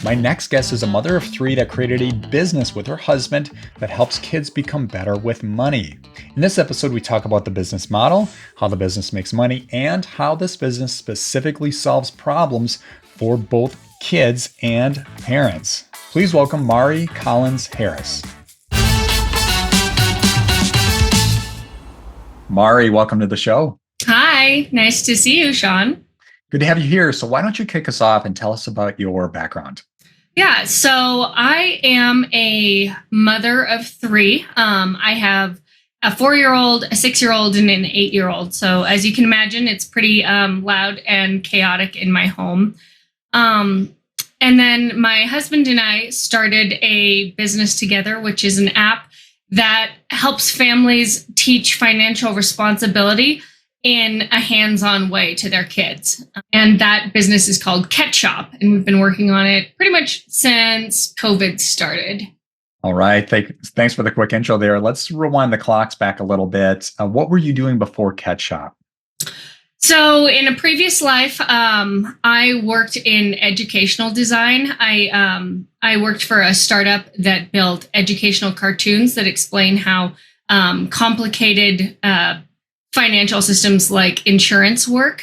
My next guest is a mother of three that created a business with her husband that helps kids become better with money. In this episode, we talk about the business model, how the business makes money, and how this business specifically solves problems for both kids and parents. Please welcome Mari Collins Harris. Mari, welcome to the show. Hi, nice to see you, Sean. Good to have you here. So why don't you kick us off and tell us about your background? Yeah, so I am a mother of three. I have a 4-year-old, a 6-year-old, and an 8-year-old. So as you can imagine, it's pretty loud and chaotic in my home. And then my husband and I started a business together, which is an app that helps families teach financial responsibility in a hands-on way to their kids. And that business is called Ketshop, and we've been working on it pretty much since COVID started. All right. Thanks for the quick intro there. Let's rewind the clocks back a little bit. What were you doing before Ketshop? So in a previous life, I worked in educational design. I worked for a startup that built educational cartoons that explain how complicated financial systems like insurance work.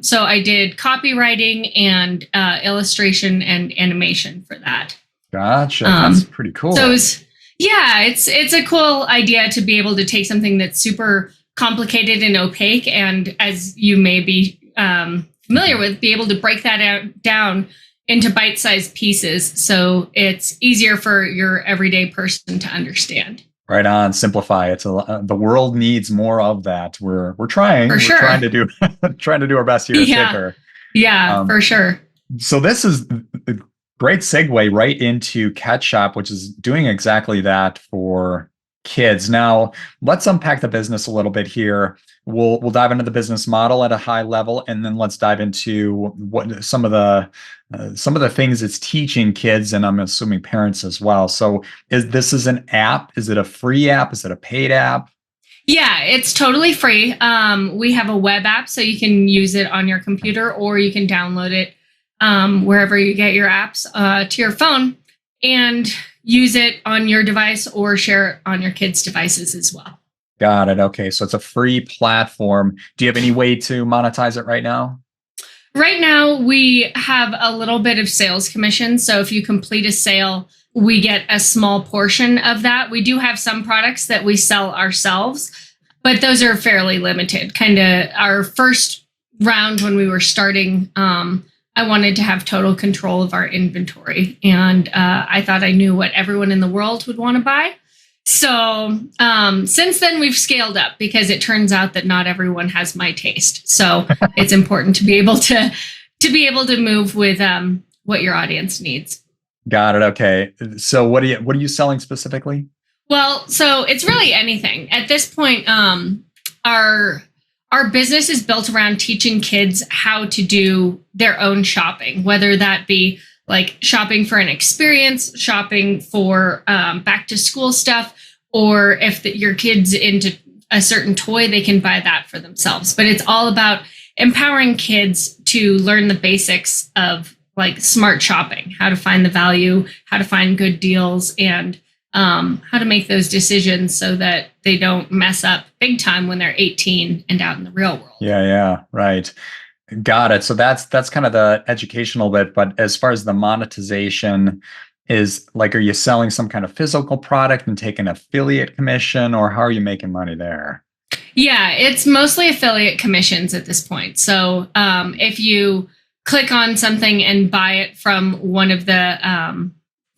So I did copywriting and illustration and animation for that. Gotcha. That's pretty cool. So it's a cool idea to be able to take something that's super complicated and opaque, and as you may be familiar with, be able to break that down into bite-sized pieces so it's easier for your everyday person to understand. Right on. Simplify. The world needs more of that. We're trying. For sure. We're trying to do our best here at Ticker. Yeah, for sure. So this is a great segue right into Ketshop, which is doing exactly that for kids. Now, let's unpack the business a little bit here. We'll dive into the business model at a high level, and then let's dive into what some of the things it's teaching kids, and I'm assuming parents as well. So, this is an app? Is it a free app? Is it a paid app? Yeah, it's totally free. We have a web app, so you can use it on your computer, or you can download it wherever you get your apps to your phone and use it on your device or share it on your kids' devices as well. Got it. Okay. So it's a free platform. Do you have any way to monetize it right now? Right now, we have a little bit of sales commission. So if you complete a sale, we get a small portion of that. We do have some products that we sell ourselves, but those are fairly limited. Kind of our first round when we were starting, I wanted to have total control of our inventory. And I thought I knew what everyone in the world would want to buy. So since then, we've scaled up because it turns out that not everyone has my taste. So it's important to be able to move with what your audience needs. Got it. Okay. So what are you selling specifically? Well, so it's really anything. At this point, our business is built around teaching kids how to do their own shopping, whether that be like shopping for an experience, shopping for back to school stuff, or if your kid's into a certain toy, they can buy that for themselves. But it's all about empowering kids to learn the basics of like smart shopping, how to find the value, how to find good deals, and how to make those decisions so that they don't mess up big time when they're 18 and out in the real world. Yeah, right. Got it. So that's kind of the educational bit, but as far as the monetization is, like, are you selling some kind of physical product and taking affiliate commission, or how are you making money there? Yeah, it's mostly affiliate commissions at this point. So if you click on something and buy it from one of the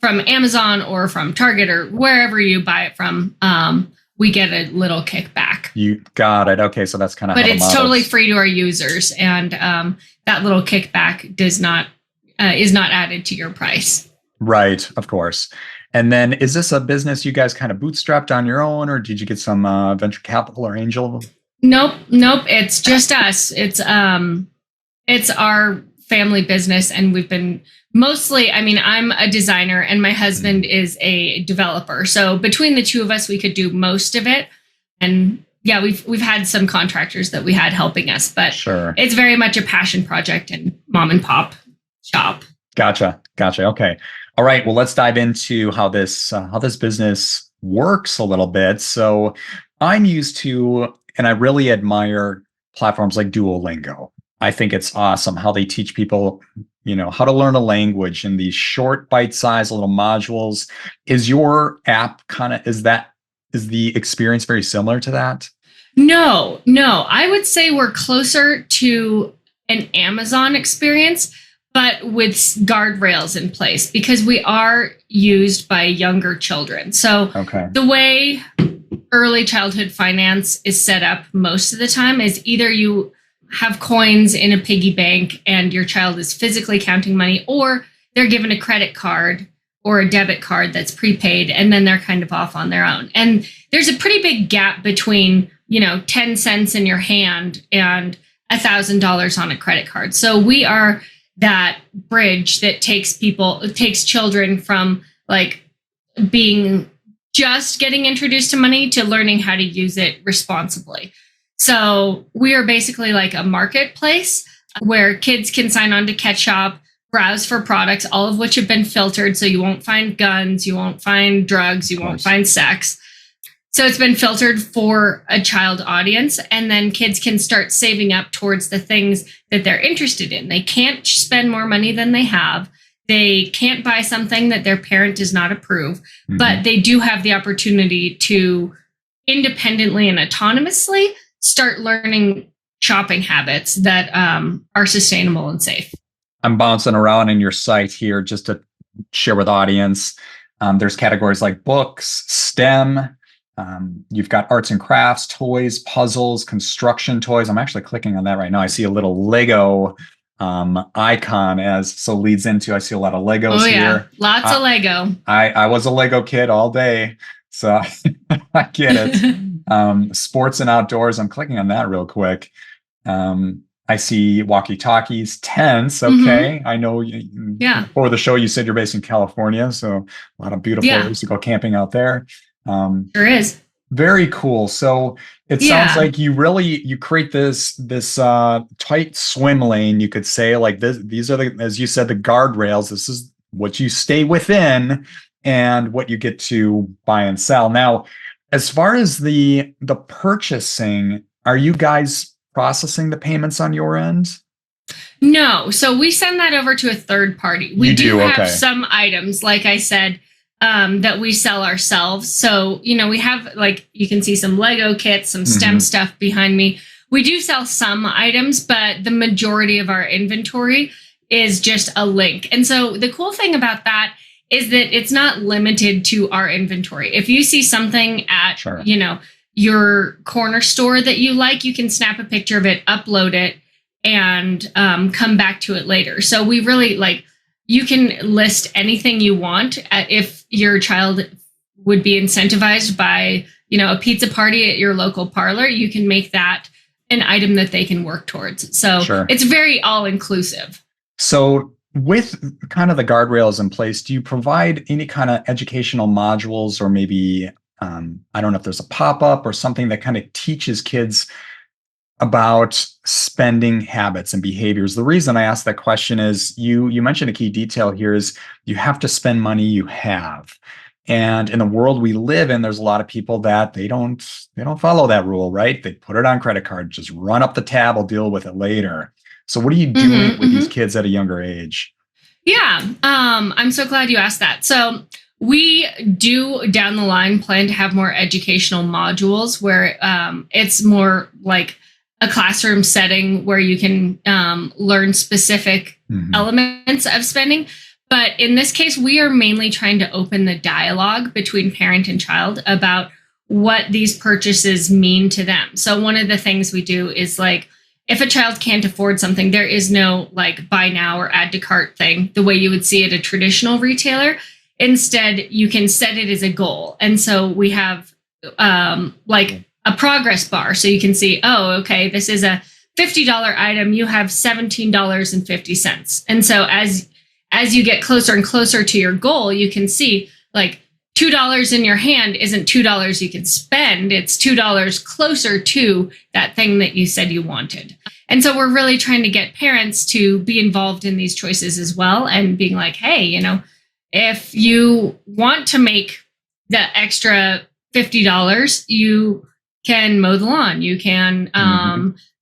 from Amazon or from Target or wherever you buy it from, we get a little kickback. You got it. Okay, so that's kind of. But it's totally free to our users, and that little kickback is not added to your price. Right, of course. And then, is this a business you guys kind of bootstrapped on your own, or did you get some venture capital or angel? Nope. It's just us. It's our family business, and we've been mostly, I'm a designer and my husband is a developer. So between the two of us, we could do most of it. And yeah, we've had some contractors that we had helping us, but sure, it's very much a passion project and mom and pop shop. Gotcha. Okay. All right. Well, let's dive into how this business works a little bit. So, I'm used to, and I really admire platforms like Duolingo. I think it's awesome how they teach people, how to learn a language in these short, bite-sized little modules. Is your app is the experience very similar to that? No. I would say we're closer to an Amazon experience, but with guardrails in place because we are used by younger children. So Okay. the way early childhood finance is set up most of the time is either you have coins in a piggy bank and your child is physically counting money, or they're given a credit card or a debit card that's prepaid, and then they're kind of off on their own. And there's a pretty big gap between, 10 cents in your hand and $1,000 on a credit card. So we are that bridge that takes children from like being just getting introduced to money to learning how to use it responsibly. So we are basically like a marketplace where kids can sign on to Catch Shop, browse for products, all of which have been filtered. So you won't find guns, you won't find drugs, you won't find sex. So it's been filtered for a child audience. And then kids can start saving up towards the things that they're interested in. They can't spend more money than they have. They can't buy something that their parent does not approve, but they do have the opportunity to independently and autonomously start learning shopping habits that are sustainable and safe. I'm bouncing around in your site here just to share with audience. There's categories like books, STEM. You've got arts and crafts, toys, puzzles, construction toys. I'm actually clicking on that right now. I see a little Lego icon leads into, I see a lot of Legos here. Lots of Lego. I was a Lego kid all day, so I get it. Sports and outdoors. I'm clicking on that real quick. I see walkie-talkies, tents. Okay. I know before the show, you said you're based in California, so a lot of beautiful ways to go camping out there. There is. Very cool. So it sounds like you create this tight swim lane, you could say, like this. These are as you said, the guardrails. This is what you stay within and what you get to buy and sell. Now, as far as the purchasing, are you guys processing the payments on your end? No. So we send that over to a third party. We do have some items, like I said, that we sell ourselves. So, we have, like, you can see some Lego kits, some STEM stuff behind me. We do sell some items, but the majority of our inventory is just a link. And so the cool thing about that is that it's not limited to our inventory. If you see something at, your corner store that you like, you can snap a picture of it, upload it, and come back to it later. So we really you can list anything you want. If your child would be incentivized by, a pizza party at your local parlor, you can make that an item that they can work towards. So it's very all inclusive. So with kind of the guardrails in place, do you provide any kind of educational modules, or maybe, I don't know if there's a pop-up or something that kind of teaches kids about spending habits and behaviors? The reason I asked that question is you mentioned a key detail here is you have to spend money you have. And in the world we live in, there's a lot of people that they don't follow that rule, right? They put it on credit card, just run up the tab, I'll deal with it later. So what are you doing with these kids at a younger age? Yeah, I'm so glad you asked that. So we do down the line plan to have more educational modules where it's more like a classroom setting where you can learn specific elements of spending. But in this case, we are mainly trying to open the dialogue between parent and child about what these purchases mean to them. So one of the things we do is, like, if a child can't afford something, there is no buy now or add to cart thing the way you would see at a traditional retailer. Instead, you can set it as a goal. And so we have a progress bar. So you can see, this is a $50 item. You have $17.50. And so as you get closer and closer to your goal, you can see $2 in your hand isn't $2 you can spend. It's $2 closer to that thing that you said you wanted. And so we're really trying to get parents to be involved in these choices as well, and being like, hey, if you want to make the extra $50, you can mow the lawn. You can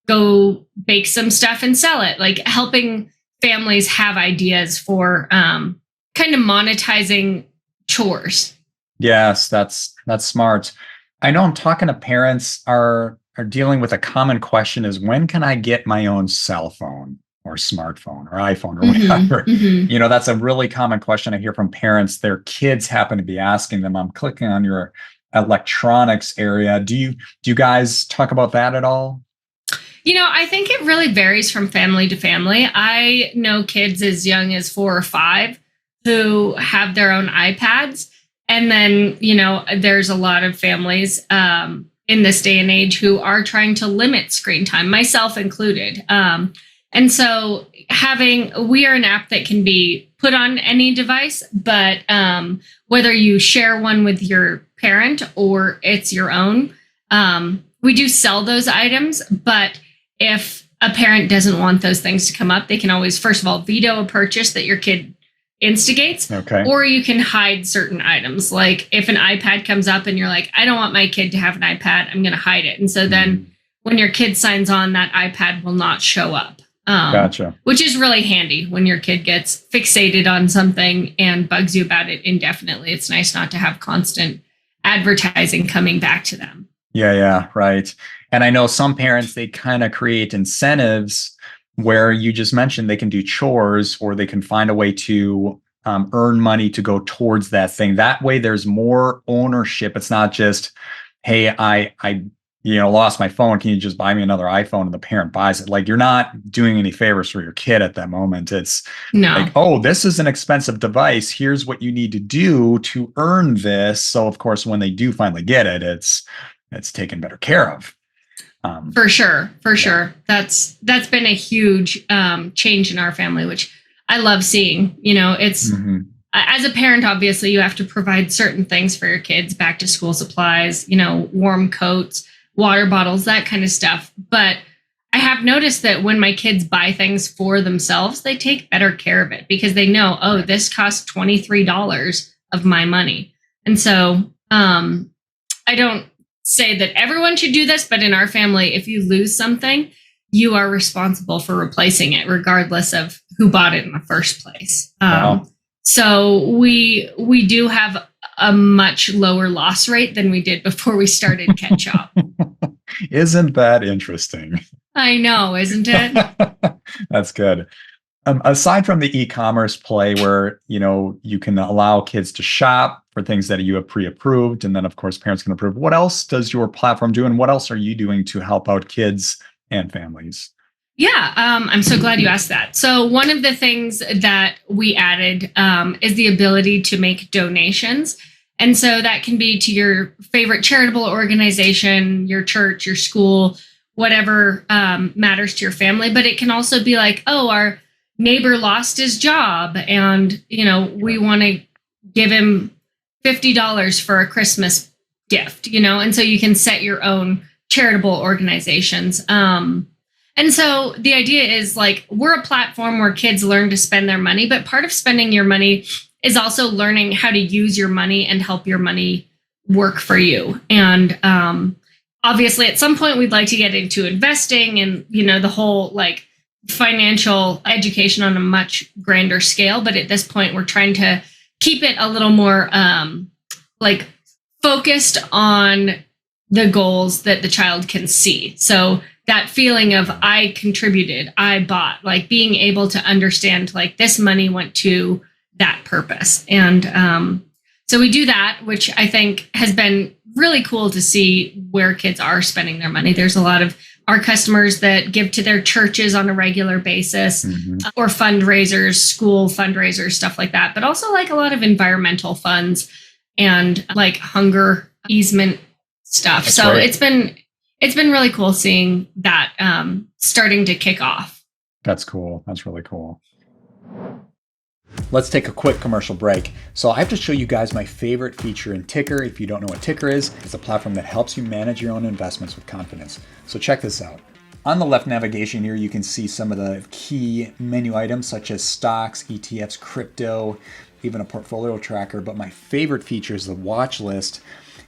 go bake some stuff and sell it. Like helping families have ideas for kind of monetizing chores. Yes, that's smart. I know I'm talking to parents are dealing with a common question is, when can I get my own cell phone or smartphone or iPhone or whatever? That's a really common question I hear from parents. Their kids happen to be asking them. I'm clicking on your electronics area. Do you guys talk about that at all? I think it really varies from family to family. I know kids as young as 4 or 5 who have their own iPads. And then, there's a lot of families in this day and age who are trying to limit screen time, myself included. And so we are an app that can be put on any device, but whether you share one with your parent or it's your own, we do sell those items. But if a parent doesn't want those things to come up, they can always, first of all, veto a purchase that your kid instigates. Okay. Or you can hide certain items. Like if an iPad comes up and you're like, I don't want my kid to have an iPad, I'm going to hide it. And so then when your kid signs on, that iPad will not show up. Gotcha. Which is really handy when your kid gets fixated on something and bugs you about it indefinitely. It's nice not to have constant advertising coming back to them. Yeah, right. And I know some parents, they kind of create incentives where you just mentioned they can do chores or they can find a way to earn money to go towards that thing. That way there's more ownership. It's not just, hey, I lost my phone. Can you just buy me another iPhone? And the parent buys it. Like, you're not doing any favors for your kid at that moment. It's like, oh, this is an expensive device. Here's what you need to do to earn this. So of course, when they do finally get it, it's taken better care of. For sure. That's been a huge change in our family, which I love seeing. It's as a parent, obviously, you have to provide certain things for your kids, back to school supplies, warm coats, water bottles, that kind of stuff. But I have noticed that when my kids buy things for themselves, they take better care of it because they know, oh, this costs $23 of my money. And so I don't say that everyone should do this, but in our family, if you lose something, you are responsible for replacing it, regardless of who bought it in the first place. Wow. So we do have a much lower loss rate than we did before we started Catch Up. Isn't that interesting? I know, isn't it? That's good. Aside from the e-commerce play where, you can allow kids to shop for things that you have pre-approved, and then of course parents can approve, what else does your platform do? And what else are you doing to help out kids and families? Yeah, I'm so glad you asked that. So one of the things that we added is the ability to make donations. And so that can be to your favorite charitable organization, your church, your school, whatever matters to your family. But it can also be like, oh, our neighbor lost his job and, we want to give him $50 for a Christmas gift, and so you can set your own charitable organizations. And so the idea is like, we're a platform where kids learn to spend their money, but part of spending your money is also learning how to use your money and help your money work for you. And obviously at some point we'd like to get into investing and, the whole like financial education on a much grander scale. But at this point, we're trying to keep it a little more focused on the goals that the child can see. So that feeling of I contributed, I bought, like being able to understand like this money went to that purpose. And so we do that, which I think has been really cool to see where kids are spending their money. There's a lot of our customers that give to their churches on a regular basis or fundraisers, school fundraisers, stuff like that, but also like a lot of environmental funds and like hunger easement stuff. That's so great. it's been really cool seeing that starting to kick off. That's cool. That's really cool. Let's take a quick commercial break. So I have to show you guys my favorite feature in Ticker. If you don't know what Ticker is, it's a platform that helps you manage your own investments with confidence. So check this out. On the left navigation here, you can see some of the key menu items such as stocks, ETFs, crypto, even a portfolio tracker. But my favorite feature is the watch list.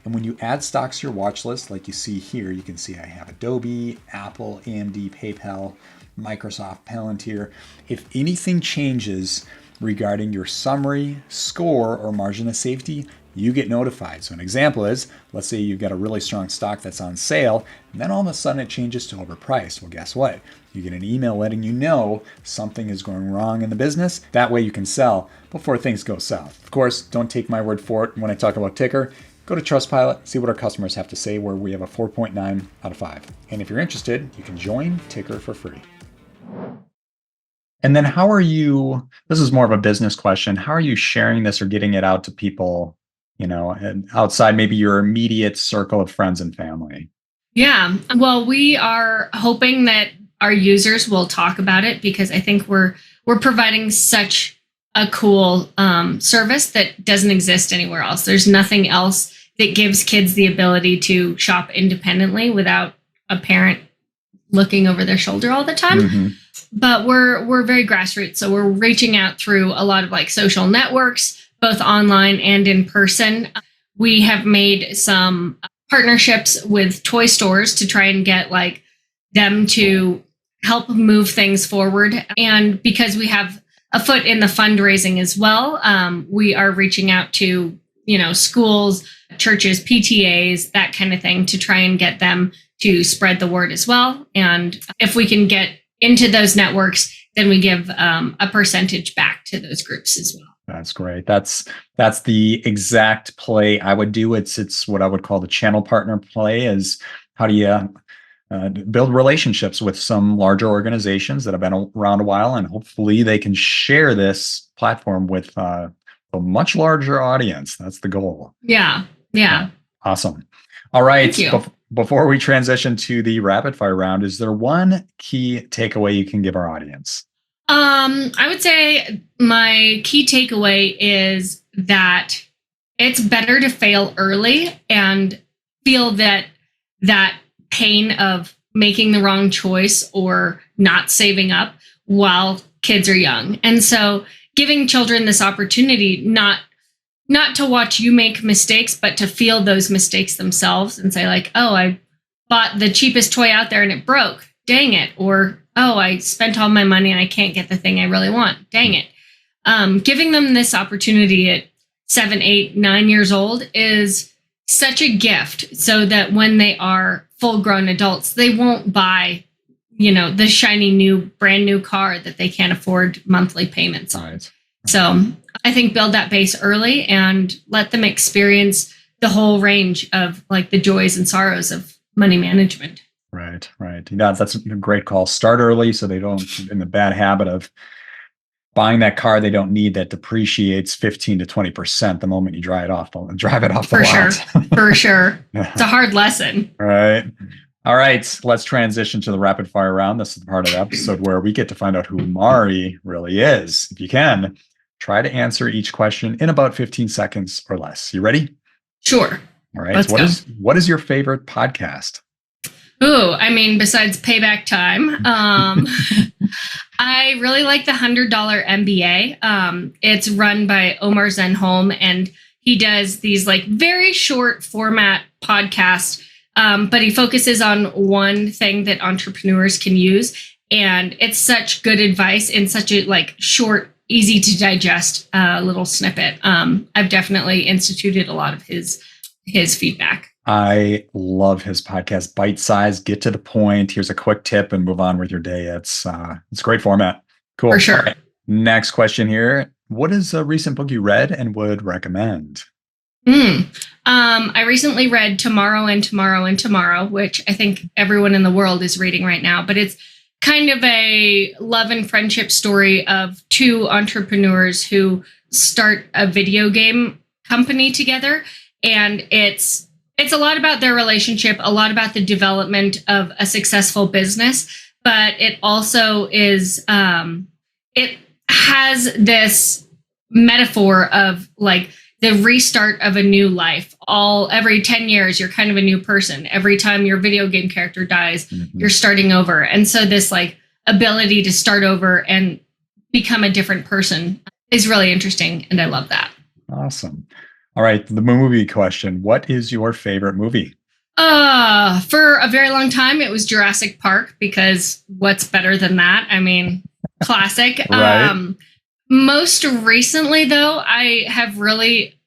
And when you add stocks to your watch list, like you see here, you can see I have Adobe, Apple, AMD, PayPal, Microsoft, Palantir. If anything changes regarding your summary, score, or margin of safety, you get notified. So an example is, let's say you've got a really strong stock that's on sale, and then all of a sudden it changes to overpriced. Well, guess what? You get an email letting you know something is going wrong in the business. That way you can sell before things go south. Of course, don't take my word for it when I talk about Ticker. Go to Trustpilot, see what our customers have to say, where we have a 4.9 out of 5. And if you're interested, you can join Ticker for free. And then how are you, this is more of a business question, how are you sharing this or getting it out to people, and outside maybe your immediate circle of friends and family? Yeah, well, we are hoping that our users will talk about it, because I think we're providing such a cool service that doesn't exist anywhere else. There's nothing else that gives kids the ability to shop independently without a parent looking over their shoulder all the time. Mm-hmm. But we're very grassroots. So we're reaching out through a lot of like social networks, both online and in person. We have made some partnerships with toy stores to try and get like them to help move things forward. And because we have a foot in the fundraising as well, we are reaching out to, schools, churches, PTAs, that kind of thing, to try and get them to spread the word as well. And if we can get into those networks, then we give a percentage back to those groups as well. That's great. That's the exact play I would do. It's what I would call the channel partner play. Is how do you build relationships with some larger organizations that have been around a while, and hopefully they can share this platform with a much larger audience. That's the goal. Yeah. Awesome. All right. Thank you. Before we transition to the rapid fire round, is there one key takeaway you can give our audience? I would say my key takeaway is that it's better to fail early and feel that pain of making the wrong choice or not saving up while kids are young. And so giving children this opportunity, not to watch you make mistakes, but to feel those mistakes themselves and say like, oh, I bought the cheapest toy out there and it broke. Dang it. Or, oh, I spent all my money and I can't get the thing I really want. Dang it. Giving them this opportunity at 7, 8, 9 years old is such a gift, so that when they are full-grown adults, they won't buy, the shiny brand new car that they can't afford monthly payments on. Right. So I think build that base early and let them experience the whole range of like the joys and sorrows of money management. Right. Yeah, that's a great call. Start early so they don't get in the bad habit of buying that car they don't need that depreciates 15 to 20% the moment you drive it off the lot. For sure. It's a hard lesson. Right. All right. Let's transition to the rapid fire round. This is the part of the episode where we get to find out who Mari really is. If you can, try to answer each question in about 15 seconds or less. You ready? Sure. All right. What is your favorite podcast? Ooh, besides Payback Time, I really like the $100 MBA. It's run by Omar Zenholm, and he does these like very short format podcasts, but he focuses on one thing that entrepreneurs can use. And it's such good advice in such a like short, easy to digest little snippet. I've definitely instituted a lot of his feedback. I love his podcast. Bite size, get to the point. Here's a quick tip and move on with your day. It's a great format. Cool. For sure. Right. Next question here. What is a recent book you read and would recommend? I recently read Tomorrow and Tomorrow and Tomorrow, which I think everyone in the world is reading right now, but it's kind of a love and friendship story of two entrepreneurs who start a video game company together. And it's a lot about their relationship, a lot about the development of a successful business, but it also is, it has this metaphor of like the restart of a new life. Every 10 years, you're kind of a new person. Every time your video game character dies, you're starting over. And so this like ability to start over and become a different person is really interesting. And I love that. Awesome. All right. The movie question. What is your favorite movie? For a very long time, it was Jurassic Park, because what's better than that? I mean, classic. Right. Most recently, though, I really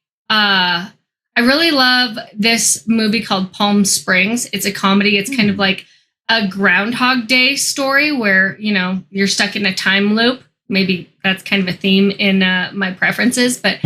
love this movie called Palm Springs. It's a comedy. It's kind of like a Groundhog Day story where, you're stuck in a time loop. Maybe that's kind of a theme in my preferences, but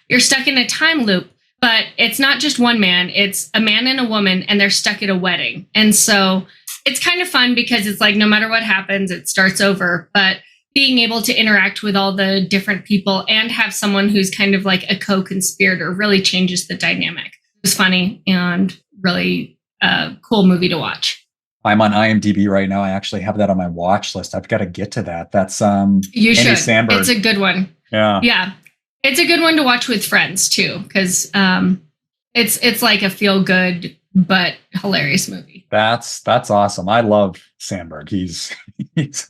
you're stuck in a time loop. But it's not just one man, it's a man and a woman, and they're stuck at a wedding. And so it's kind of fun because it's like, no matter what happens, it starts over. But being able to interact with all the different people and have someone who's kind of like a co-conspirator really changes the dynamic. It was funny and really a cool movie to watch. I'm on IMDb right now. I actually have that on my watch list. I've got to get to that. That's you Andy should. Samberg. It's a good one. Yeah. It's a good one to watch with friends too, because it's like a feel good but hilarious movie. That's awesome. I love Sandberg. He's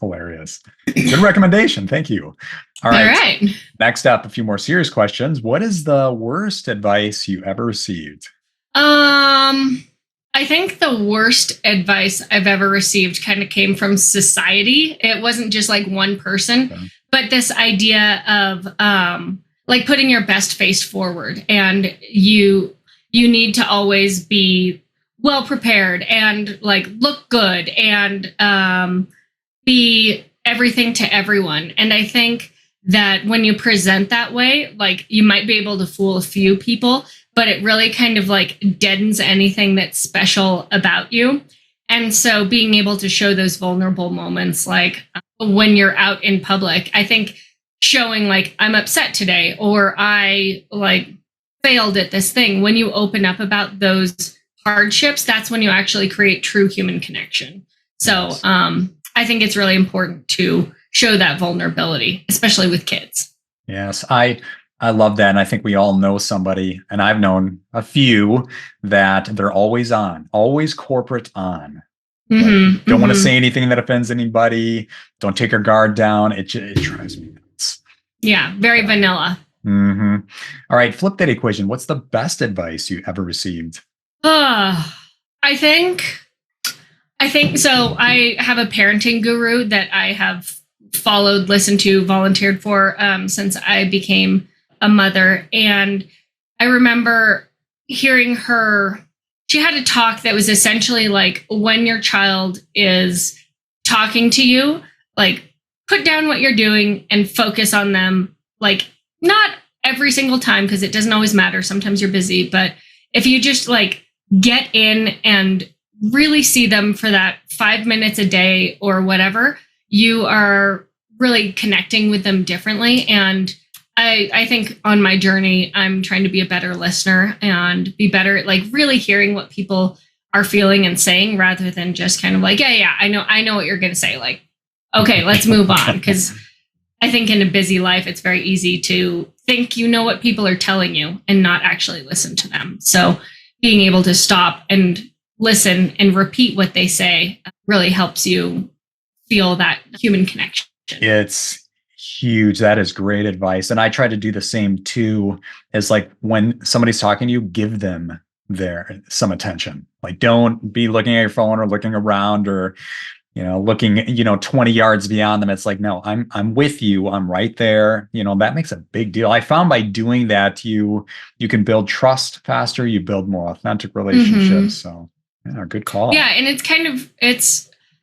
hilarious. Good recommendation. Thank you. All right. Next up, a few more serious questions. What is the worst advice you ever received? I think the worst advice I've ever received kind of came from society. It wasn't just like one person, but this idea of like putting your best face forward, and you need to always be well prepared and like look good and be everything to everyone. And I think that when you present that way, like you might be able to fool a few people, but it really kind of like deadens anything that's special about you. And so being able to show those vulnerable moments, like when you're out in public, I think showing like, I'm upset today, or I like failed at this thing. When you open up about those hardships, that's when you actually create true human connection. So I think it's really important to show that vulnerability, especially with kids. Yes, I love that. And I think we all know somebody, and I've known a few, that they're always on, always corporate on. Like, don't want to say anything that offends anybody. Don't take your guard down. It drives me nuts. Yeah, very vanilla. All right, flip that equation. What's the best advice you ever received? I think so. I have a parenting guru that I have followed, listened to, volunteered for since I became a mother. And I remember hearing her, she had a talk that was essentially like, when your child is talking to you, like put down what you're doing and focus on them. Like not every single time, because it doesn't always matter. Sometimes you're busy, but if you just like get in and really see them for that 5 minutes a day or whatever, you are really connecting with them differently. And I think on my journey, I'm trying to be a better listener and be better at like really hearing what people are feeling and saying, rather than just kind of like, yeah, I know what you're going to say. Like, okay, let's move on. Because I think in a busy life, it's very easy to think you know what people are telling you and not actually listen to them. So being able to stop and listen and repeat what they say really helps you feel that human connection. It's huge. That is great advice. And I try to do the same too, as like when somebody's talking to you, give them some attention. Like don't be looking at your phone or looking around or, looking, 20 yards beyond them. It's like, no, I'm with you. I'm right there. That makes a big deal. I found by doing that, you can build trust faster. You build more authentic relationships. So yeah, good call. Yeah. And it's kind of,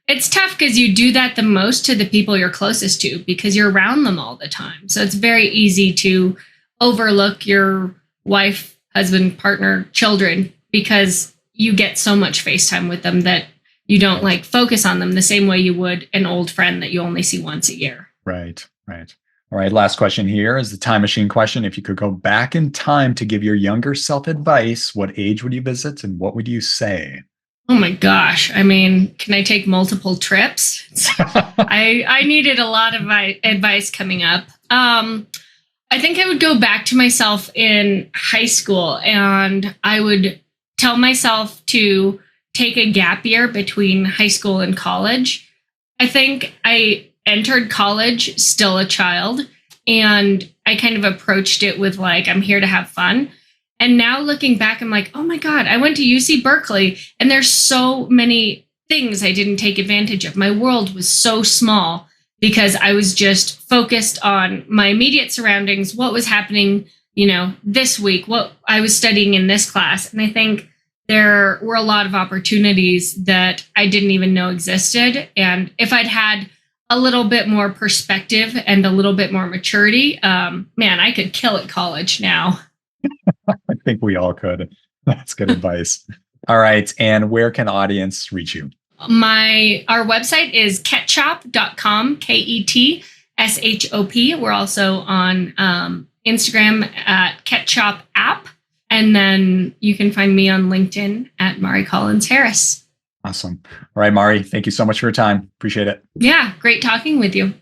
it's tough because you do that the most to the people you're closest to because you're around them all the time. So it's very easy to overlook your wife, husband, partner, children, because you get so much FaceTime with them that you don't like focus on them the same way you would an old friend that you only see once a year. Right. All right. Last question here is the time machine question. If you could go back in time to give your younger self advice, what age would you visit and what would you say? Oh my gosh. I mean, can I take multiple trips? I needed a lot of advice coming up. I I think I would go back to myself in high school and I would tell myself to take a gap year between high school and college. I think I entered college still a child and I kind of approached it with like, I'm here to have fun. And now looking back, I'm like, oh my God, I went to UC Berkeley and there's so many things I didn't take advantage of. My world was so small because I was just focused on my immediate surroundings, what was happening, this week, what I was studying in this class. And I think there were a lot of opportunities that I didn't even know existed. And if I'd had a little bit more perspective and a little bit more maturity, man, I could kill at college now. I think we all could. That's good advice. All right. And where can audience reach you? Our website is ketshop.com, KETSHOP. We're also on Instagram at Ketshop app. And then you can find me on LinkedIn at Mari Collins Harris. Awesome. All right, Mari, thank you so much for your time. Appreciate it. Yeah, great talking with you.